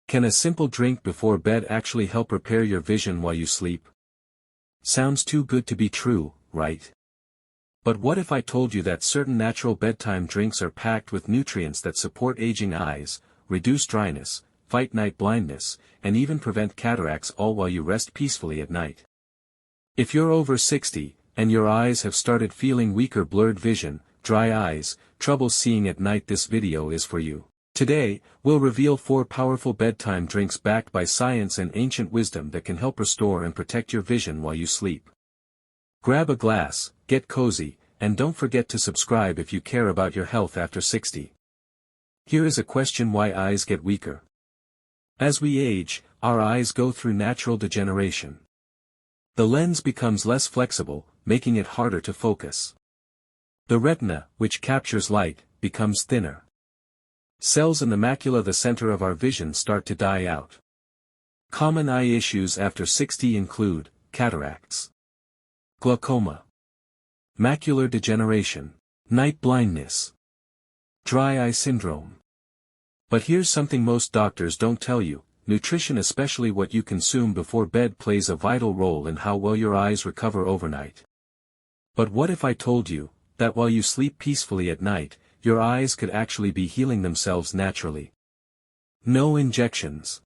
Can a simple drink before bed actually help repair your vision while you sleep? Sounds too good to be true, right? But what if I told you that certain natural bedtime drinks are packed with nutrients that support aging eyes, reduce dryness, fight night blindness, and even prevent cataracts, all while you rest peacefully at night? If you're over 60, and your eyes have started feeling weaker, blurred vision, dry eyes, trouble seeing at night, this video is for you. Today, we'll reveal 4 powerful bedtime drinks backed by science and ancient wisdom that can help restore and protect your vision while you sleep. Grab a glass, get cozy, and don't forget to subscribe if you care about your health after 60. Here is a question: why eyes get weaker? As we age, our eyes go through natural degeneration. The lens becomes less flexible, making it harder to focus. The retina, which captures light, becomes thinner. Cells in the macula, the center of our vision, start to die out. Common eye issues after 60 include cataracts, glaucoma, macular degeneration, night blindness, dry eye syndrome. But here's something most doctors don't tell you: nutrition, especially what you consume before bed, plays a vital role in how well your eyes recover overnight. But what if I told you that while you sleep peacefully at night, your eyes could actually be healing themselves naturally? No injections.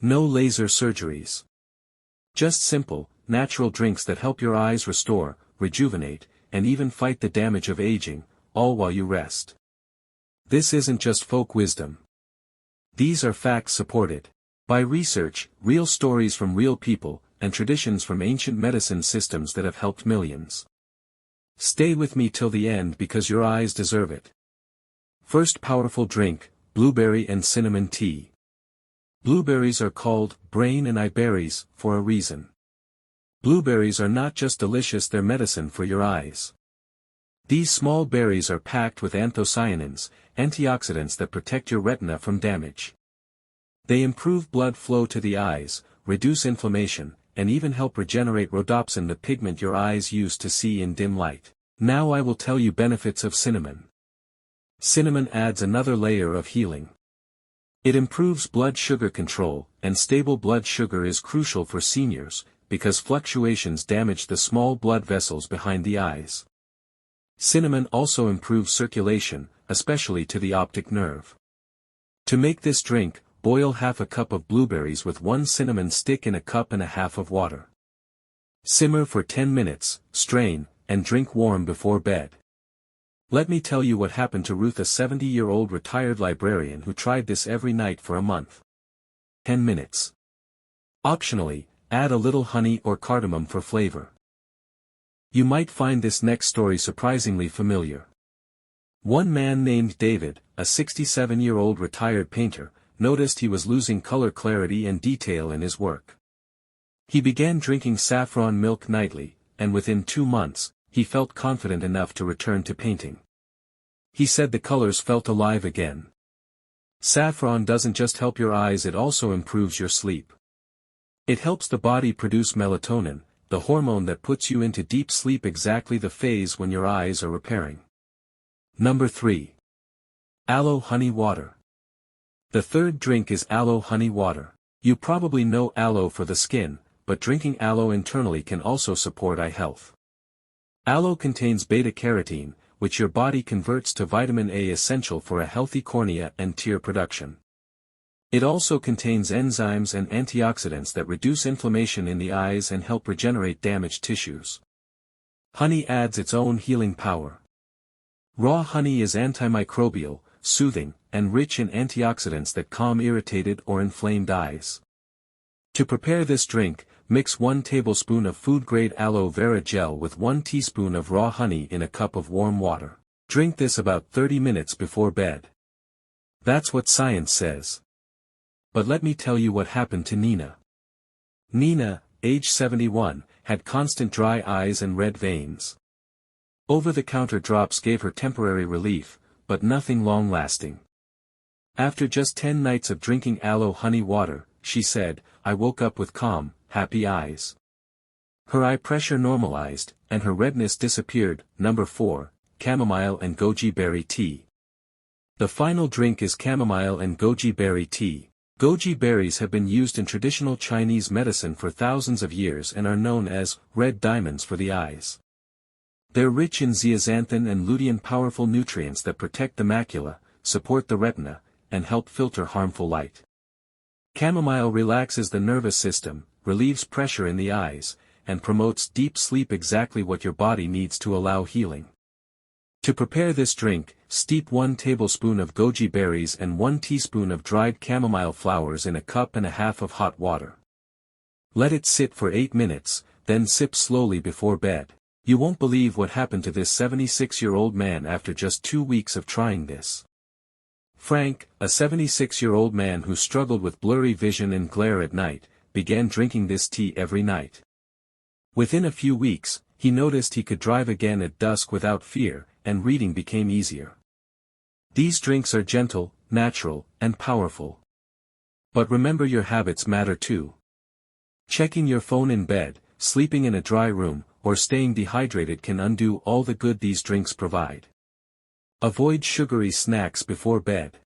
No laser surgeries. Just simple, natural drinks that help your eyes restore, rejuvenate, and even fight the damage of aging, all while you rest. This isn't just folk wisdom. These are facts supported by research, real stories from real people, and traditions from ancient medicine systems that have helped millions. Stay with me till the end because your eyes deserve it. First powerful drink: blueberry and cinnamon tea. Blueberries are called brain and eye berries for a reason. Blueberries are not just delicious, they're medicine for your eyes. These small berries are packed with anthocyanins, antioxidants that protect your retina from damage. They improve blood flow to the eyes, reduce inflammation, and even help regenerate rhodopsin, the pigment your eyes use to see in dim light. Now I will tell you benefits of cinnamon. Cinnamon adds another layer of healing. It improves blood sugar control, and stable blood sugar is crucial for seniors, because fluctuations damage the small blood vessels behind the eyes. Cinnamon also improves circulation, especially to the optic nerve. To make this drink, boil half a cup of blueberries with 1 cinnamon stick in a cup and a half of water. Simmer for 10 minutes, strain, and drink warm before bed. Let me tell you what happened to Ruth, a 70-year-old retired librarian who tried this every night for a month. 10 minutes. Optionally, add a little honey or cardamom for flavor. You might find this next story surprisingly familiar. One man named David, a 67-year-old retired painter, noticed he was losing color clarity and detail in his work. He began drinking saffron milk nightly, and within 2 months, he felt confident enough to return to painting. He said the colors felt alive again. Saffron doesn't just help your eyes, it also improves your sleep. It helps the body produce melatonin, the hormone that puts you into deep sleep, exactly the phase when your eyes are repairing. Number 3. Aloe honey water. The third drink is aloe honey water. You probably know aloe for the skin, but drinking aloe internally can also support eye health. Aloe contains beta-carotene, which your body converts to vitamin A, essential for a healthy cornea and tear production. It also contains enzymes and antioxidants that reduce inflammation in the eyes and help regenerate damaged tissues. Honey adds its own healing power. Raw honey is antimicrobial, soothing, and rich in antioxidants that calm irritated or inflamed eyes. To prepare this drink, mix 1 tablespoon of food-grade aloe vera gel with 1 teaspoon of raw honey in a cup of warm water. Drink this about 30 minutes before bed. That's what science says. But let me tell you what happened to Nina. Nina, age 71, had constant dry eyes and red veins. Over-the-counter drops gave her temporary relief, but nothing long-lasting. After just 10 nights of drinking aloe honey water, she said, "I woke up with calm, happy eyes." Her eye pressure normalized, and her redness disappeared. Number 4, chamomile and goji berry tea. The final drink is chamomile and goji berry tea. Goji berries have been used in traditional Chinese medicine for thousands of years and are known as red diamonds for the eyes. They're rich in zeaxanthin and lutein, powerful nutrients that protect the macula, support the retina, and help filter harmful light. Chamomile relaxes the nervous system, relieves pressure in the eyes, and promotes deep sleep, exactly what your body needs to allow healing. To prepare this drink, steep 1 tablespoon of goji berries and 1 teaspoon of dried chamomile flowers in a cup and a half of hot water. Let it sit for 8 minutes, then sip slowly before bed. You won't believe what happened to this 76-year-old man after just 2 weeks of trying this. Frank, a 76-year-old man who struggled with blurry vision and glare at night, began drinking this tea every night. Within a few weeks, he noticed he could drive again at dusk without fear, and reading became easier. These drinks are gentle, natural, and powerful. But remember, your habits matter too. Checking your phone in bed, sleeping in a dry room, or staying dehydrated can undo all the good these drinks provide. Avoid sugary snacks before bed.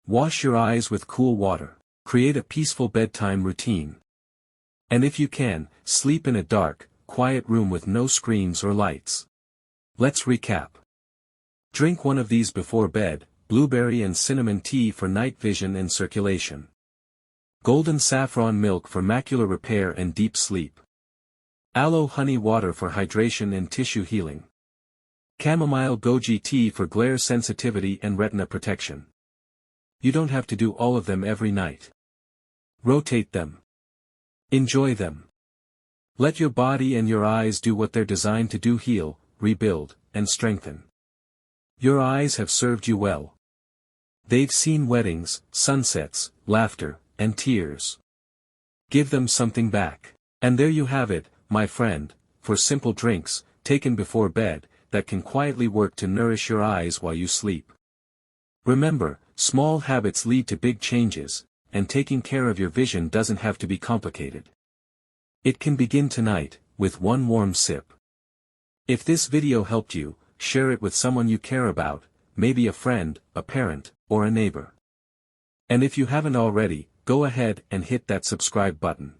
Wash your eyes with cool water. Create a peaceful bedtime routine. And if you can, sleep in a dark, quiet room with no screens or lights. Let's recap. Drink one of these before bed: blueberry and cinnamon tea for night vision and circulation. Golden saffron milk for macular repair and deep sleep. Aloe honey water for hydration and tissue healing. Chamomile goji tea for glare sensitivity and retina protection. You don't have to do all of them every night. Rotate them. Enjoy them. Let your body and your eyes do what they're designed to do: heal, rebuild, and strengthen. Your eyes have served you well. They've seen weddings, sunsets, laughter, and tears. Give them something back. And there you have it, my friend, for simple drinks, taken before bed, that can quietly work to nourish your eyes while you sleep. Remember, small habits lead to big changes, and taking care of your vision doesn't have to be complicated. It can begin tonight, with one warm sip. If this video helped you, share it with someone you care about, maybe a friend, a parent, or a neighbor. And if you haven't already, go ahead and hit that subscribe button.